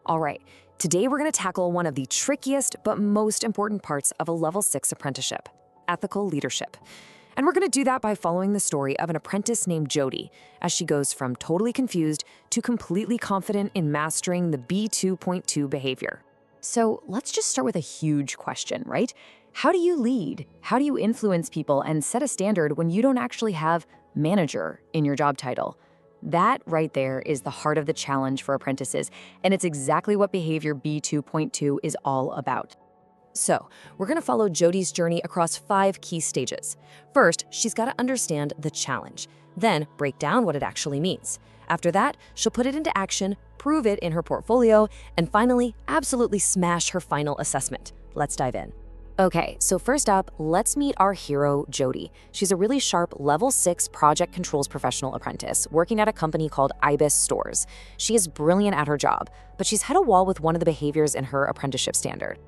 All right, today we're going to tackle one of the trickiest but most important parts of a level 6 apprenticeship, ethical leadership. And we're going to do that by following the story of an apprentice named Jody, as she goes from totally confused to completely confident in mastering the B2.2 behavior. So let's just start with a huge question, right? How do you lead? How do you influence people and set a standard when you don't actually have manager in your job title? That right there is the heart of the challenge for apprentices, and it's exactly what behavior B2.2 is all about. So, we're going to follow Jody's journey across 5 key stages. First, she's got to understand the challenge, then break down what it actually means. After that, she'll put it into action, prove it in her portfolio, and finally, absolutely smash her final assessment. Let's dive in. Okay, so first up, let's meet our hero, Jody. She's a really sharp level 6 project controls professional apprentice working at a company called Ibis Stores. She is brilliant at her job, but she's hit a wall with one of the behaviors in her apprenticeship standard.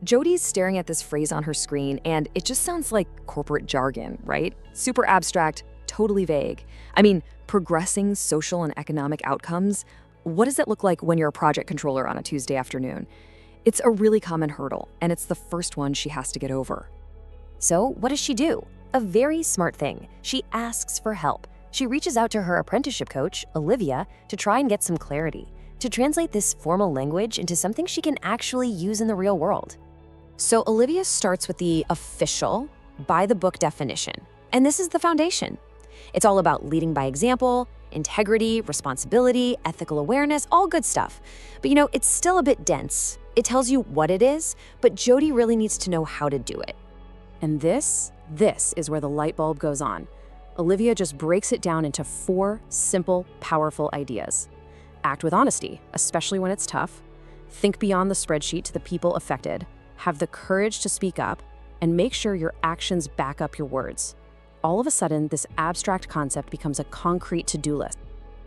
Jody's staring at this phrase on her screen, and it just sounds like corporate jargon, right? Super abstract, totally vague. I mean, progressing social and economic outcomes. What does it look like when you're a project controller on a Tuesday afternoon? It's a really common hurdle, and it's the first one she has to get over. So what does she do? A very smart thing. She asks for help. She reaches out to her apprenticeship coach, Olivia, to try and get some clarity, to translate this formal language into something she can actually use in the real world. So Olivia starts with the official, by-the-book definition, and this is the foundation. It's all about leading by example, integrity, responsibility, ethical awareness, all good stuff. But it's still a bit dense. It tells you what it is, but Jody really needs to know how to do it. And this is where the light bulb goes on. Olivia just breaks it down into 4 simple, powerful ideas. Act with honesty, especially when it's tough. Think beyond the spreadsheet to the people affected. Have the courage to speak up, and make sure your actions back up your words. All of a sudden, this abstract concept becomes a concrete to-do list.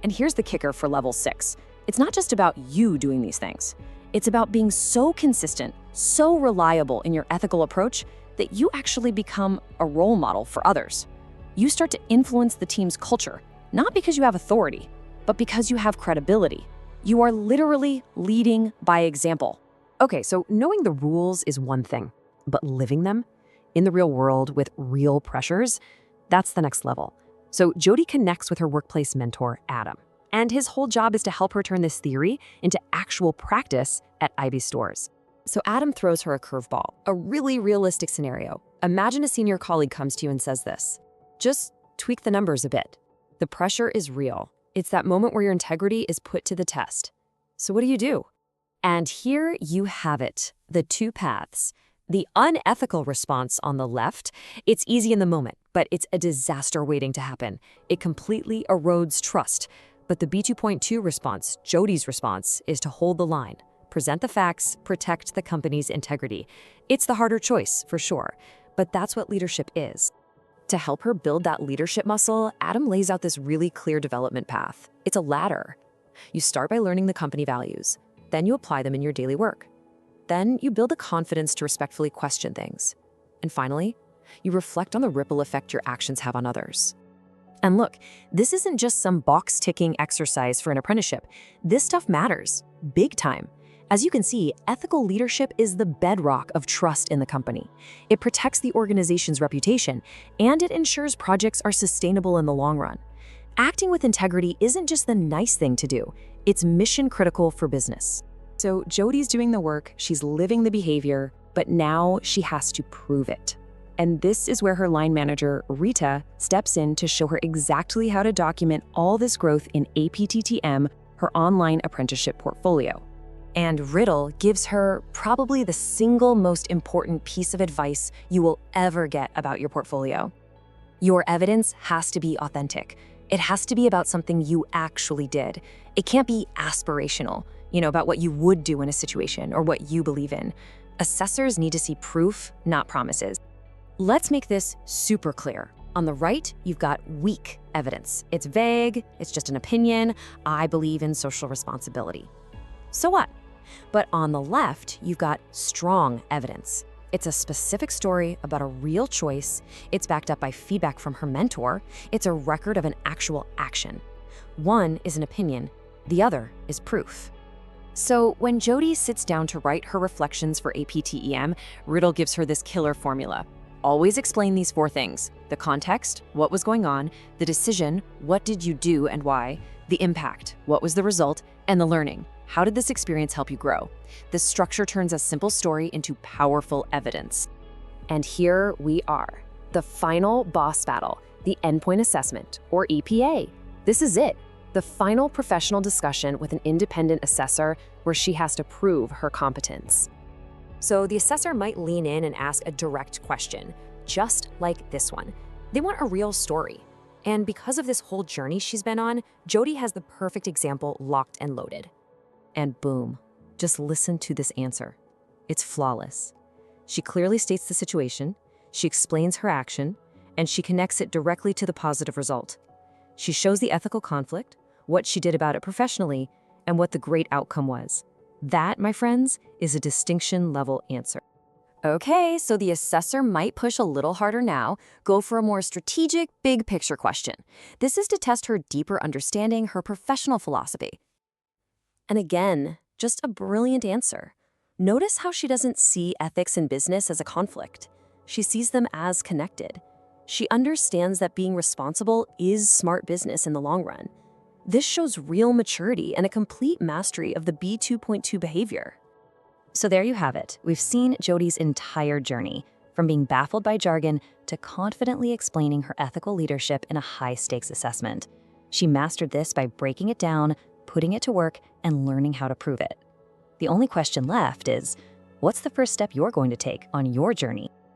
And here's the kicker for level 6. It's not just about you doing these things. It's about being so consistent, so reliable in your ethical approach that you actually become a role model for others. You start to influence the team's culture, not because you have authority, but because you have credibility. You are literally leading by example. Okay, so knowing the rules is one thing, but living them in the real world with real pressures, that's the next level. So Jody connects with her workplace mentor, Adam, and his whole job is to help her turn this theory into actual practice at IB Stores. So Adam throws her a curveball, a really realistic scenario. Imagine a senior colleague comes to you and says this: just tweak the numbers a bit. The pressure is real. It's that moment where your integrity is put to the test. So what do? And here you have it, the 2 paths. The unethical response on the left, it's easy in the moment, but it's a disaster waiting to happen. It completely erodes trust. But the B2.2 response, Jody's response, is to hold the line, present the facts, protect the company's integrity. It's the harder choice, for sure, but that's what leadership is. To help her build that leadership muscle, Adam lays out this really clear development path. It's a ladder. You start by learning the company values. Then you apply them in your daily work. Then you build the confidence to respectfully question things. And finally, you reflect on the ripple effect your actions have on others. And look, this isn't just some box-ticking exercise for an apprenticeship. This stuff matters, big time. As you can see, ethical leadership is the bedrock of trust in the company. It protects the organization's reputation, and it ensures projects are sustainable in the long run. Acting with integrity isn't just the nice thing to do, it's mission critical for business. So Jody's doing the work, she's living the behavior, but now she has to prove it. And this is where her line manager, Rita, steps in to show her exactly how to document all this growth in APTTM, her online apprenticeship portfolio. And Riddle gives her probably the single most important piece of advice you will ever get about your portfolio. Your evidence has to be authentic. It has to be about something you actually did. It can't be aspirational, about what you would do in a situation or what you believe in. Assessors need to see proof, not promises. Let's make this super clear. On the right, you've got weak evidence. It's vague, it's just an opinion. I believe in social responsibility. So what? But on the left, you've got strong evidence. It's a specific story about a real choice. It's backed up by feedback from her mentor. It's a record of an actual action. One is an opinion, the other is proof. So when Jody sits down to write her reflections for APTEM, Riddle gives her this killer formula. Always explain these 4 things: the context, what was going on; the decision, what did you do and why; the impact, what was the result; and the learning, how did this experience help you grow. This structure turns a simple story into powerful evidence. And here we are, the final boss battle, the endpoint assessment, or EPA. This is it, the final professional discussion with an independent assessor where she has to prove her competence. So the assessor might lean in and ask a direct question, just like this one. They want a real story. And because of this whole journey she's been on, Jody has the perfect example locked and loaded. And boom, just listen to this answer. It's flawless. She clearly states the situation, she explains her action, and she connects it directly to the positive result. She shows the ethical conflict, what she did about it professionally, and what the great outcome was. That, my friends, is a distinction-level answer. Okay, so the assessor might push a little harder now, go for a more strategic, big-picture question. This is to test her deeper understanding, her professional philosophy. And again, just a brilliant answer. Notice how she doesn't see ethics in business as a conflict. She sees them as connected. She understands that being responsible is smart business in the long run. This shows real maturity and a complete mastery of the B2.2 behavior. So there you have it. We've seen Jody's entire journey, from being baffled by jargon to confidently explaining her ethical leadership in a high-stakes assessment. She mastered this by breaking it down, putting it to work, and learning how to prove it. The only question left is, what's the first step you're going to take on your journey?